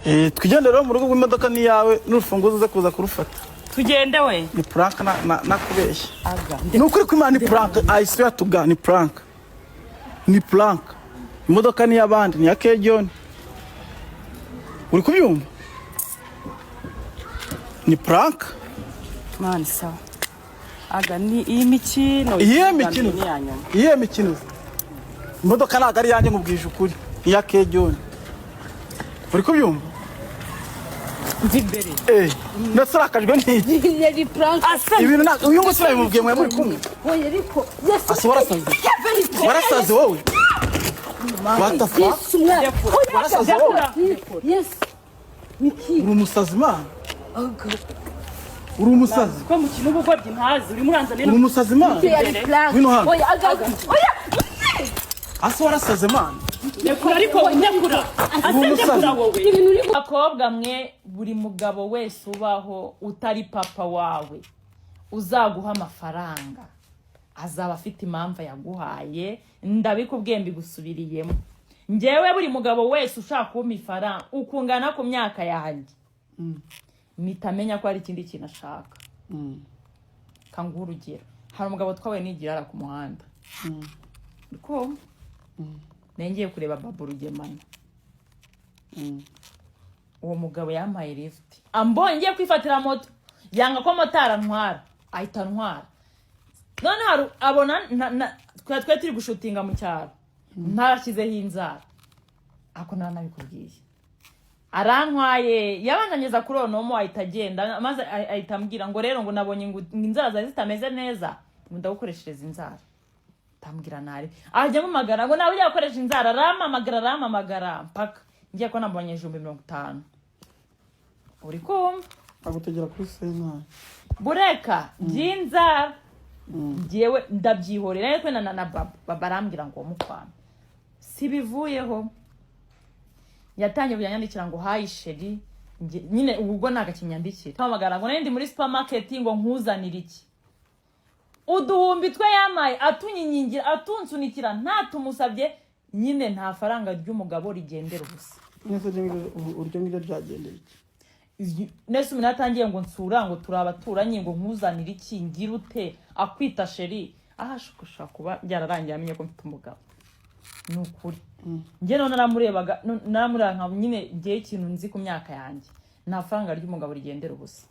Tugende rero mu rugo rw'imodoka ni yawe n'urufunguzo uze kuza kurufata. Tugende we. Ni prank na kubeshya. Aga. Nukuri ko Imana ni prank. I swear to God ni prank. Ni prank. Imodoka ni yabandi ni ya John. Uri kubyumva? Ni prank. Mani sawa. Aga ni imikino. Iye mikino. Imodoka ntago ari yanjye nkubwije ukuri. Ni ya John. Uri kubyumva? Zimbere. Nasarakajwe n'iki? Yari prank. Ibintu nako uyu ngose bimubwiye mwe muri kumwe. Oya ariko. Yes. Aswarasaze. Warasaze wowe. What the fuck? Warasaze wowe. Yes. Micky. Uri umusazi man. Uri umusazi. Ko mu kintu ubugobye ntazi uri muranza nene. Uri umusazi man. Yari prank. Oya aga. Oya. Aswarasaze man. Nekura ariko nekura. Asekura wowe. Ibintu uri Bakobwa mwe buri mugabo wese ubaho utari papa wawe uzaguha amafaranga azaba afite impamvu yaguhaye ndabikubwiye mbigusubiriyemo. Ngewe buri mugabo wese ushaka kumpa ifaranga ukungana ku myaka yanjye mitamenya ko ari ikindi kintu ashaka. Kanguha urugero, hari umugabo twawe nigirara ku muhanda ko nengiye kureba Babu Rugemana. Uwo mugabo yampaye lift ambongiye kwifatira moto yanga ko motara ntwara ahita ntwara. None haru abona twe turi gushutinga mu cyaro ntarashyizeho inzara ako nabikubwiye arantwaye yabananyeza kuri onomo ahita agenda maze ahita ambwira ngo rero ngo nabonye ngo inzara zawe zitameze neza ngo ndagukoreshereza inzara. Tambwira nari ajya mumagara ngo nawe ujya gukoresha inzara ramamagara mpaka ngiye ko nabonye 150. Uri kumva agutegera kuri sena bureka byinzara ngiyewe ndabyihorera ariko na baba arambwira ngo mukwana sibivuyeho yatangiye byanyandikira ngo hayi sheri nyine ubwo nagakinyandikira twamagara ngo nindi muri supermarket ngo nkuzanira iki uduhumbi twe yamaye atunyingingira atunsunikira ntatumusabye nyine nta faranga ry'umugabo rigendera ubusa. Nese uryo ngiro byagendeye iki nese minatangiye ngo nsura ngo turabaturanye ngo nkuzanira iki ngira ute akwita sheri ahashukusha kuba byararangiye amenye ko mfite umugabo nukuri. Nge none namurebaga nyine ngiye ikintu nzi ku myaka yanjye nta faranga ry'umugabo rigendera ubusa.